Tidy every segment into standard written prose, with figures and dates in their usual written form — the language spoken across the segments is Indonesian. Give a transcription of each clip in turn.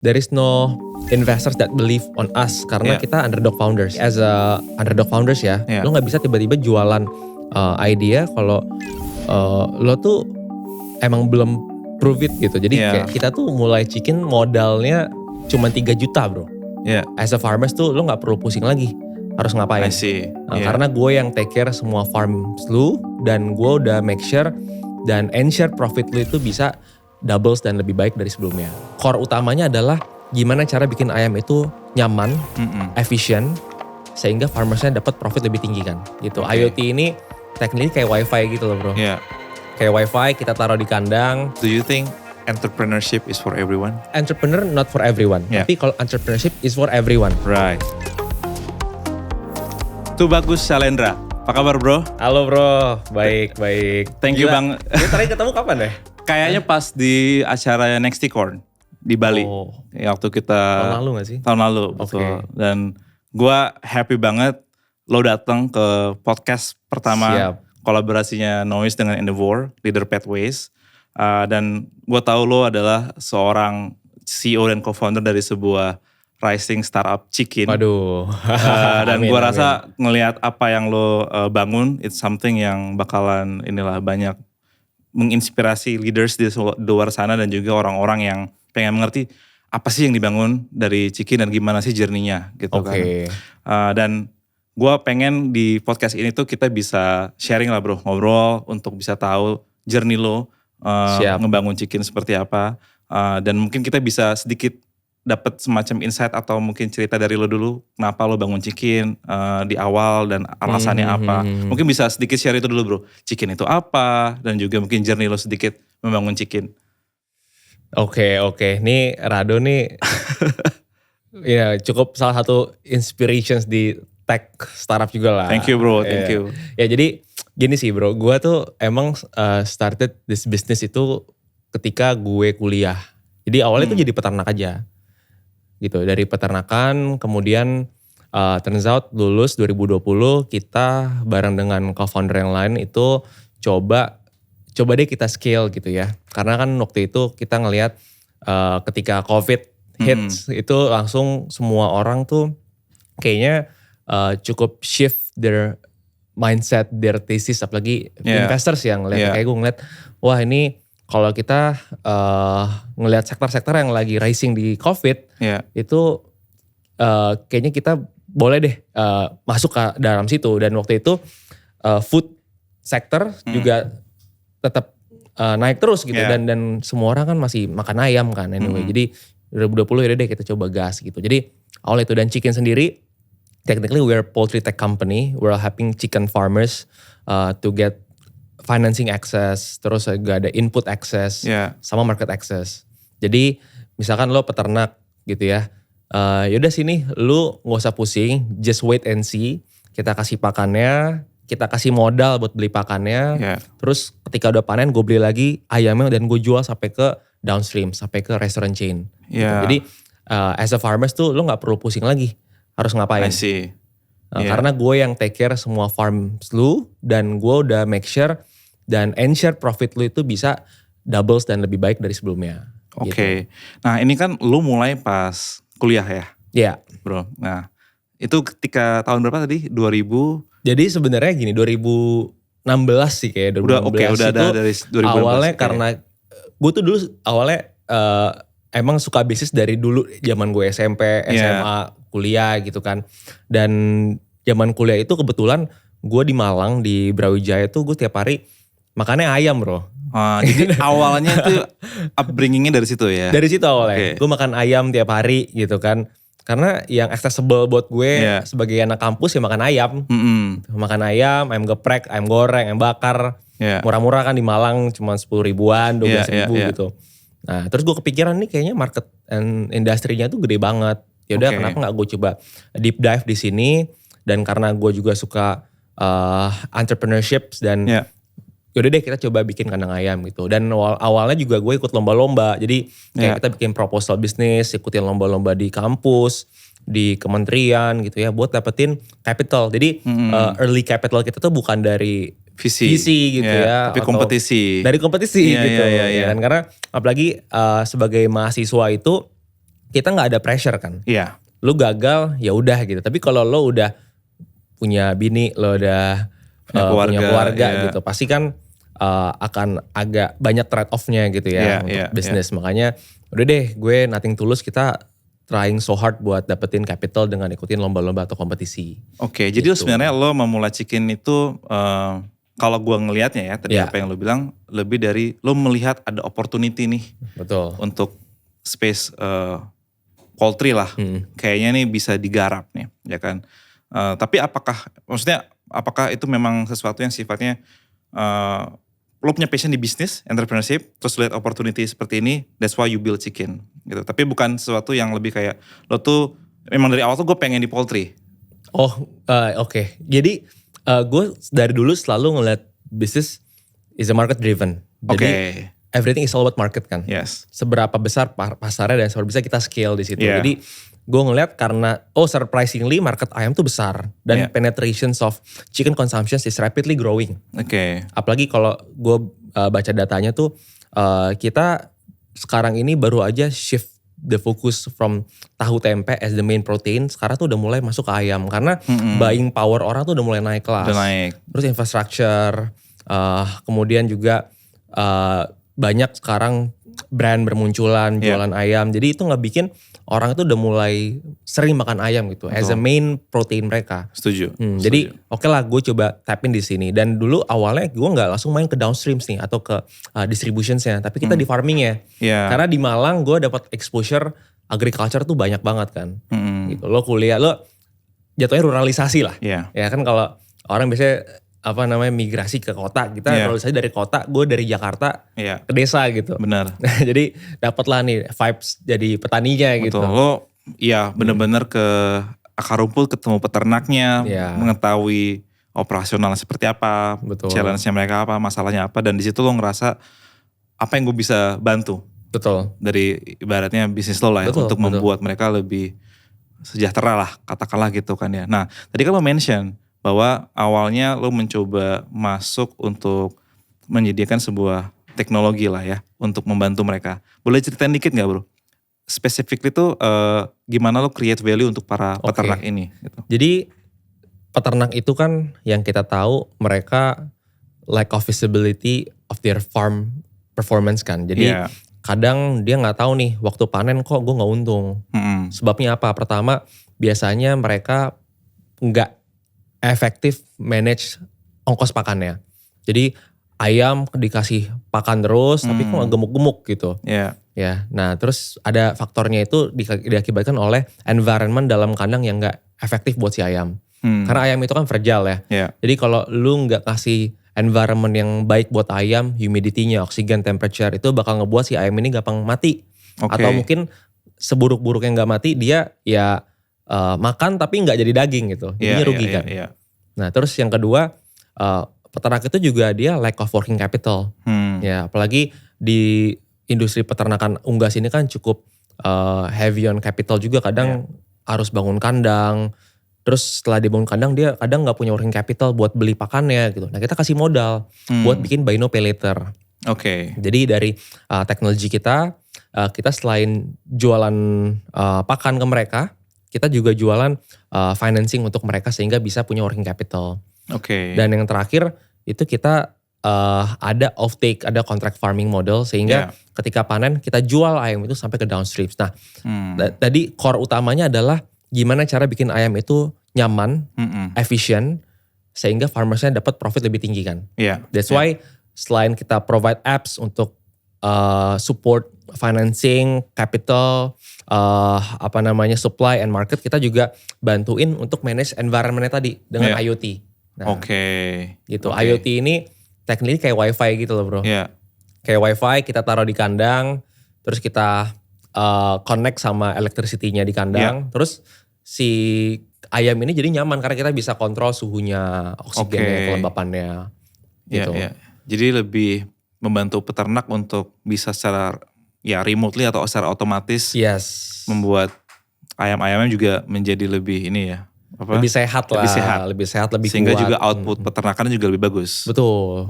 there is no investors that believe on us karena kita underdog founders. As a underdog founders ya, lo nggak bisa tiba-tiba jualan idea kalau lo tuh emang belum prove it gitu. Jadi kayak kita tuh mulai Chicken modalnya cuma 3 juta bro. As a farmers tuh lo nggak perlu pusing lagi harus ngapain. I see. Karena gue yang take care semua farms lu dan gue udah make sure dan ensure profit lu itu bisa doubles dan lebih baik dari sebelumnya. Core utamanya adalah gimana cara bikin ayam itu nyaman, efisien, sehingga farmersnya dapat profit lebih tinggi kan. Gitu. IoT ini tekniknya kayak wifi gitu loh bro. Kayak wifi kita taruh di kandang. Do you think entrepreneurship is for everyone? Entrepreneur not for everyone. Tapi kalau entrepreneurship is for everyone. Right. Tuh bagus Shalendra. Apa kabar bro? Halo bro, baik. Thank you bang. Kita tadi ketemu kapan deh? Kayaknya pas di acara Nexticorn di Bali. Waktu kita tahun lalu gak sih? Tahun lalu, betul. Dan gue happy banget lo datang ke podcast pertama kolaborasinya Noise dengan Endeavor, Leader Pathways. Dan gue tahu lo adalah seorang CEO dan co-founder dari sebuah rising startup Chicken. Waduh. Dan gue rasa ngelihat apa yang lo bangun, it's something yang bakalan banyak menginspirasi leaders di luar sana dan juga orang-orang yang pengen mengerti apa sih yang dibangun dari Chicken dan gimana sih journey-nya gitu kan. Dan gue pengen di podcast ini tuh kita bisa sharing lah bro, ngobrol untuk bisa tahu journey lo ngebangun Chicken seperti apa. Dan mungkin kita bisa sedikit dapat semacam insight atau mungkin cerita dari lo dulu kenapa lo bangun Chicken di awal dan alasannya apa. Mungkin bisa sedikit share itu dulu bro. Chicken itu apa dan juga mungkin journey lo sedikit membangun Chicken. Oke. Nih Rado nih ya cukup salah satu inspirations di tech startup juga lah. Thank you bro, thank you. Ya jadi gini sih bro, gue tuh emang started this business itu ketika gue kuliah. Jadi awalnya tuh jadi peternak aja. Gitu, dari peternakan kemudian turns out lulus 2020 kita bareng dengan co-founder yang lain itu coba deh kita scale gitu ya. Karena kan waktu itu kita ngelihat ketika COVID hits itu langsung semua orang tuh kayaknya cukup shift their mindset, their thesis, apalagi investors yang ngeliat kayak gue ngeliat wah ini kalau kita ngelihat sektor-sektor yang lagi rising di COVID, itu kayaknya kita boleh deh masuk ke dalam situ. Dan waktu itu food sector juga tetap naik terus gitu. Dan semua orang kan masih makan ayam kan anyway. Jadi 2020 ya deh kita coba gas gitu. Jadi awal itu dan Chicken sendiri, technically we're poultry tech company. We're helping chicken farmers to get financing access, terus juga ada input access, sama market access. Jadi misalkan lo peternak gitu ya, yaudah sini lu gak usah pusing, just wait and see. Kita kasih pakannya, kita kasih modal buat beli pakannya, terus ketika udah panen gue beli lagi ayamnya dan gue jual sampai ke downstream, sampai ke restaurant chain. Gitu. Jadi as a farmers tuh lo gak perlu pusing lagi harus ngapain. I see. Karena gue yang take care semua farms lu dan gue udah make sure dan ensure profit lu itu bisa doubles dan lebih baik dari sebelumnya. Oke. Nah ini kan lu mulai pas kuliah ya? Iya. Bro, nah itu ketika tahun berapa tadi? 2000? Jadi sebenarnya gini 2016 sih kayak 2016 udah ada dari 2016. Awalnya karena gue tuh dulu awalnya emang suka bisnis dari dulu zaman gue SMP, SMA, kuliah gitu kan. Dan zaman kuliah itu kebetulan gue di Malang di Brawijaya tuh gue tiap hari makannya ayam bro. Jadi awalnya itu upbringingnya dari situ ya? Dari situ awalnya. Gue makan ayam tiap hari gitu kan. Karena yang accessible buat gue sebagai anak kampus ya makan ayam. Makan ayam geprek, ayam goreng, ayam bakar. Murah-murah kan di Malang cuma 10 ribuan, 12 ribu gitu. Nah terus gue kepikiran nih kayaknya market and industrinya tuh gede banget. Yaudah kenapa gak gue coba deep dive di sini. Dan karena gue juga suka entrepreneurship dan yaudah deh kita coba bikin kandang ayam gitu. Dan awalnya juga gue ikut lomba-lomba. Jadi kayak kita bikin proposal bisnis, ikutin lomba-lomba di kampus, di kementerian gitu ya. Buat dapetin capital. Jadi early capital kita tuh bukan dari visi gitu ya. Tapi kompetisi. Dari kompetisi gitu. Dan karena apalagi sebagai mahasiswa itu kita nggak ada pressure kan. Iya. Lu gagal ya udah gitu. Tapi kalau lo udah punya bini, lo udah punya keluarga gitu, pasti kan akan agak banyak trade off-nya gitu ya untuk bisnis. Makanya udah deh, gue nothing tulus, kita trying so hard buat dapetin capital dengan ikutin lomba-lomba atau kompetisi. Oke, jadi sebenarnya lo memulai Chicken itu kalau gue ngelihatnya ya tadi apa yang lo bilang, lebih dari lo melihat ada opportunity nih. Betul. Untuk space poultry lah, kayaknya nih bisa digarap nih, ya kan. Tapi apakah itu memang sesuatu yang sifatnya lo punya passion di bisnis, entrepreneurship, terus lihat opportunity seperti ini, that's why you build Chicken gitu. Tapi bukan sesuatu yang lebih kayak lo tuh memang dari awal tuh gue pengen di poultry. Oke. Jadi gue dari dulu selalu ngeliat bisnis is a market driven. Jadi everything is all about market kan. Yes. Seberapa besar pasarnya dan seberapa besar kita scale di situ. Jadi gue ngeliat karena surprisingly market ayam tuh besar dan penetrations of chicken consumption is rapidly growing. Apalagi kalau gue baca datanya tuh kita sekarang ini baru aja shift the focus from tahu tempe as the main protein, sekarang tuh udah mulai masuk ke ayam karena buying power orang tuh udah mulai naik kelas. Terus infrastructure, kemudian juga banyak sekarang brand bermunculan jualan ayam. Jadi itu nggak bikin orang itu udah mulai sering makan ayam gitu as a main protein mereka. Setuju. Jadi oke lah, gue coba tapin di sini. Dan dulu awalnya gue nggak langsung main ke downstreams nih atau ke distributionsnya, tapi kita di farmingnya. Karena di Malang gue dapat exposure agriculture tuh banyak banget kan. Gitu. Lo kuliah, lo jatuhnya ruralisasi lah. Ya kan kalau orang biasanya migrasi ke kota, kita kalau saya dari kota, gue dari Jakarta ke desa gitu. Benar. Jadi dapatlah nih vibes jadi petaninya gitu. Lo bener-bener ke akar rumput, ketemu peternaknya, mengetahui operasional seperti apa, challenge-nya mereka apa, masalahnya apa, dan di situ lo ngerasa apa yang gue bisa bantu. Dari ibaratnya bisnis lo lah untuk membuat mereka lebih sejahtera lah, katakanlah gitu kan ya. Nah, tadi kan lo mention bahwa awalnya lo mencoba masuk untuk menyediakan sebuah teknologi lah ya untuk membantu mereka. Boleh ceritain dikit gak bro? Specifically tuh gimana lo create value untuk para peternak ini? Gitu. Jadi peternak itu kan yang kita tahu mereka lack of visibility of their farm performance kan. Jadi kadang dia gak tahu nih waktu panen kok gue gak untung. Sebabnya apa? Pertama biasanya mereka gak efektif manage ongkos pakannya. Jadi ayam dikasih pakan terus tapi kok gak gemuk-gemuk gitu. Nah terus ada faktornya itu diakibatkan oleh environment dalam kandang yang gak efektif buat si ayam. Karena ayam itu kan fragile ya. Jadi kalau lu gak kasih environment yang baik buat ayam, humidity-nya, oksigen, temperature, itu bakal ngebuat si ayam ini gampang mati. Atau mungkin seburuk-buruknya gak mati, dia ya makan tapi nggak jadi daging gitu, jadinya rugi kan. Nah terus yang kedua, peternak itu juga dia lack of working capital. Ya apalagi di industri peternakan unggas ini kan cukup heavy on capital juga, kadang harus bangun kandang. Terus setelah dibangun kandang dia kadang nggak punya working capital buat beli pakannya gitu. Nah kita kasih modal buat bikin bino peleter. Jadi dari teknologi kita selain jualan pakan ke mereka, kita juga jualan financing untuk mereka sehingga bisa punya working capital. Dan yang terakhir itu kita ada off-take, ada contract farming model sehingga ketika panen kita jual ayam itu sampai ke downstreams. Nah tadi core utamanya adalah gimana cara bikin ayam itu nyaman, efisien, sehingga farmersnya dapat profit lebih tinggi kan. That's why selain kita provide apps untuk support financing, capital, supply and market, kita juga bantuin untuk manage environment-nya tadi dengan IoT. Nah, gitu. IoT ini tekniknya kayak wifi gitu loh bro. Kayak wifi kita taruh di kandang, terus kita connect sama electricity-nya di kandang, terus si ayam ini jadi nyaman karena kita bisa kontrol suhunya, oksigennya, kelembapannya. Gitu. Jadi lebih membantu peternak untuk bisa secara remotely atau secara otomatis membuat ayam-ayamnya juga menjadi lebih ini ya. Lebih sehat lah, lebih sehat, lebih sehingga kuat. Juga output peternakannya juga lebih bagus. Betul.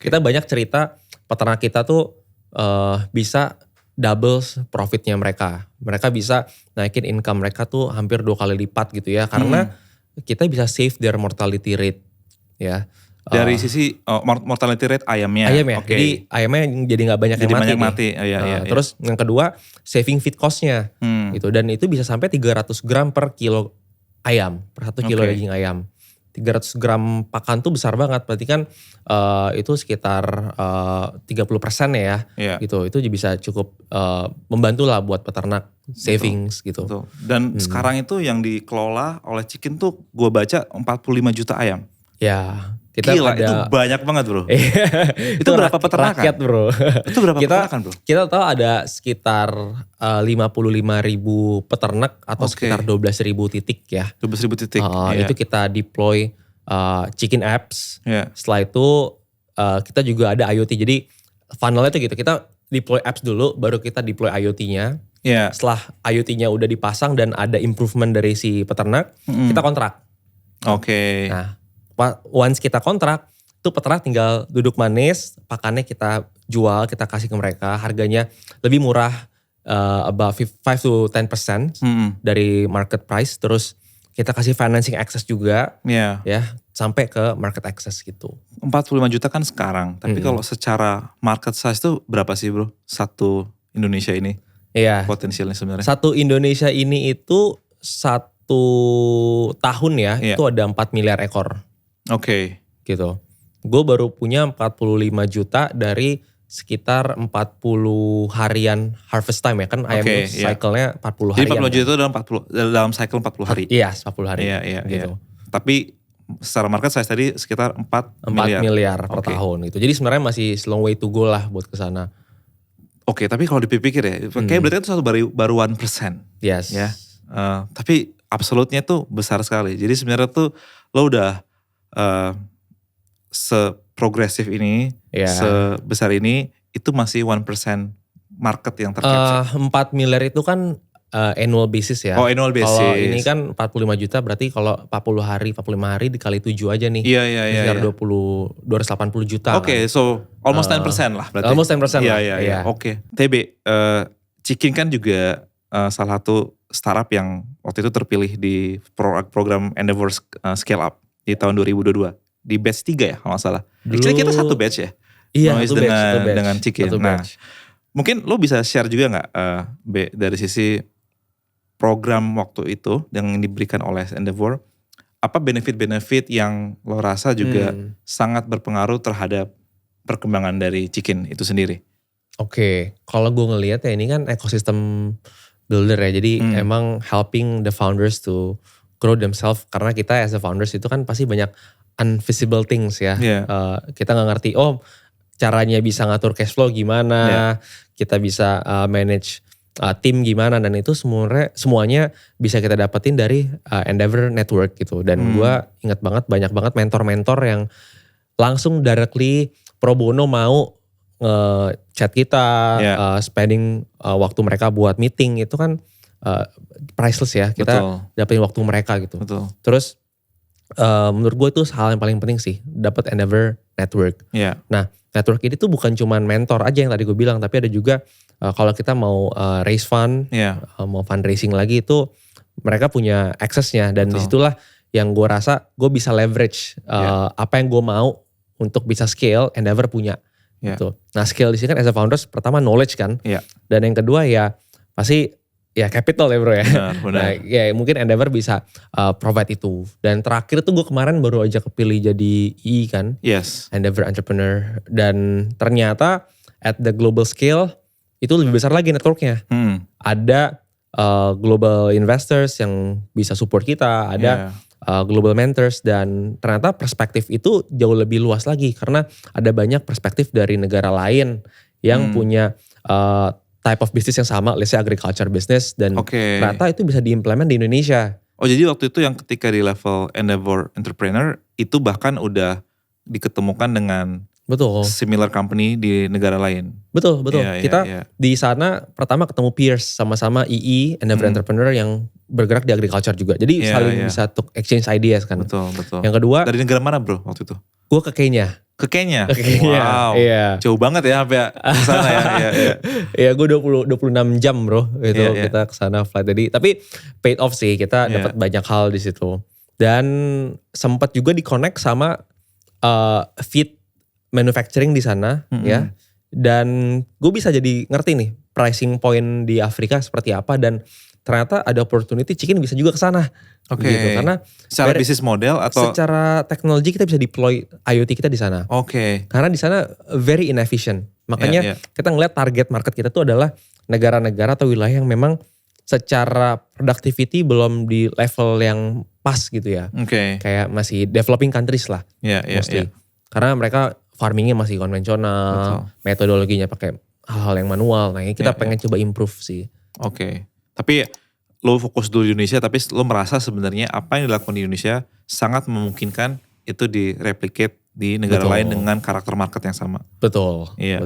Kita banyak cerita peternak kita tuh bisa double profitnya mereka. Mereka bisa naikin income mereka tuh hampir 2 kali lipat gitu ya. Karena kita bisa save their mortality rate ya. Dari sisi mortality rate ayamnya. Ayam ya, jadi ayamnya jadi gak banyak jadi yang mati. Banyak mati. Terus yang kedua saving feed cost-nya gitu. Dan itu bisa sampai 300 gram per kilo ayam, per 1 kilo daging ayam. 300 gram pakan tuh besar banget, berarti kan itu sekitar 30% ya, gitu. Itu bisa cukup membantu lah buat peternak savings gitu. Betul. Dan sekarang itu yang dikelola oleh Chicken tuh gue baca 45 juta ayam. Ya, kita gila, itu banyak banget bro. Itu berapa peternakan? Rakyat bro. Itu berapa peternakan bro? Kita tahu ada sekitar 55.000 peternak atau sekitar 12.000 titik ya. 12.000 titik. Itu kita deploy Chicken apps. Setelah itu kita juga ada IoT. Jadi funnelnya itu gitu. Kita deploy apps dulu, baru kita deploy IoT-nya. Setelah IoT-nya udah dipasang dan ada improvement dari si peternak, kita kontrak. Nah, once kita kontrak, tuh peternak tinggal duduk manis, pakannya kita jual, kita kasih ke mereka, harganya lebih murah, about 5 to 10% dari market price, terus kita kasih financing access juga, ya sampai ke market access gitu. 45 juta kan sekarang, tapi kalau secara market size tuh berapa sih bro? Satu Indonesia ini? Potensialnya sebenarnya. Satu Indonesia ini itu 1 tahun ya, itu ada 4 miliar ekor. Gitu. Gue baru punya 45 juta dari sekitar 40 harian harvest time ya kan ayam cycle-nya 40 hari. Jadi 40 juta itu dalam cycle 40 hari. Iya, 40 hari. Gitu. Tapi secara market size tadi sekitar 4 miliar per tahun gitu. Jadi sebenarnya masih long way to go lah buat ke sana. Tapi kalau dipikir ya, kayak berarti itu baru 1%. Yes. Ya. Tapi absolutnya tuh besar sekali. Jadi sebenarnya tuh lo udah seprogresif ini, sebesar ini, itu masih 1% market yang tercapture. 4 miliar itu kan annual basis ya. Annual basis. Kalau ini kan 45 juta berarti kalau 45 hari dikali 7 aja nih. Iya. Sekitar 280 juta. So almost 10% lah berarti. Almost 10% lah. Iya. TB, Chicken kan juga salah satu startup yang waktu itu terpilih di program Endeavor Scale Up di tahun 2022. Di batch 3 ya kalau gak salah. Actually kita satu batch ya. Iya, Noise dengan Chicken. Nah, mungkin lo bisa share juga gak dari sisi program waktu itu yang diberikan oleh Endeavor, apa benefit-benefit yang lo rasa juga sangat berpengaruh terhadap perkembangan dari Chicken itu sendiri? Kalau gue ngelihat ya ini kan ekosistem builder ya, jadi emang helping the founders to grow themselves, karena kita as a founders itu kan pasti banyak invisible things ya. Kita gak ngerti, caranya bisa ngatur cash flow gimana, kita bisa manage tim gimana, dan itu semuanya bisa kita dapetin dari Endeavor Network gitu. Dan gue ingat banget banyak banget mentor-mentor yang langsung directly pro bono mau chat kita, spending waktu mereka buat meeting, itu kan priceless ya. Kita dapetin waktu mereka gitu. Terus menurut gue itu hal yang paling penting sih, dapat Endeavor Network. Nah, network ini tuh bukan cuman mentor aja yang tadi gue bilang, tapi ada juga kalau kita mau raise fund, mau fundraising lagi, itu mereka punya aksesnya, dan disitulah yang gue rasa gue bisa leverage apa yang gue mau untuk bisa scale, Endeavor punya. Gitu. Nah, scale di sini kan as a founders, pertama knowledge kan, dan yang kedua ya pasti ya capital ya bro ya. Benar. Nah, ya mungkin Endeavor bisa provide itu. Dan terakhir tuh gue kemarin baru aja kepilih jadi EE kan. Endeavor Entrepreneur. Dan ternyata at the global scale itu lebih besar lagi networknya. Ada global investors yang bisa support kita. Ada global mentors. Dan ternyata perspektif itu jauh lebih luas lagi. Karena ada banyak perspektif dari negara lain yang punya type of business yang sama, let's say agriculture business, dan ternyata itu bisa diimplement di Indonesia. Jadi waktu itu yang ketika di level Endeavor Entrepreneur, itu bahkan udah diketemukan dengan similar company di negara lain. Betul. Kita di sana pertama ketemu peers, sama-sama EE, Endeavor Entrepreneur yang bergerak di agriculture juga. Jadi saling bisa exchange ideas kan. Betul. Yang kedua, dari negara mana bro waktu itu? gue ke Kenya. Ke Kenya? Wow. Iya. Jauh banget ya sampai kesana ya. Iya gue 26 jam bro itu kita kesana flight. Jadi tapi paid off sih, kita dapat banyak hal di situ. Dan sempat juga di-connect sama feed manufacturing di sana ya. Dan gue bisa jadi ngerti nih pricing point di Afrika seperti apa, dan ternyata ada opportunity chicken bisa juga ke sana. Oke. Gitu. Karena secara bisnis model atau secara teknologi kita bisa deploy IoT kita di sana. Oke. Karena di sana very inefficient. Makanya kita ngeliat target market kita tuh adalah negara-negara atau wilayah yang memang secara productivity belum di level yang pas gitu ya. Oke. Kayak masih developing countries lah. Mostly. Karena mereka farmingnya masih konvensional, metodologinya pakai hal-hal yang manual. Nah ini kita pengen coba improve sih. Oke. Tapi lo fokus dulu di Indonesia, tapi lo merasa sebenarnya apa yang dilakukan di Indonesia sangat memungkinkan itu direplicate di negara lain dengan karakter market yang sama. Betul. Iya.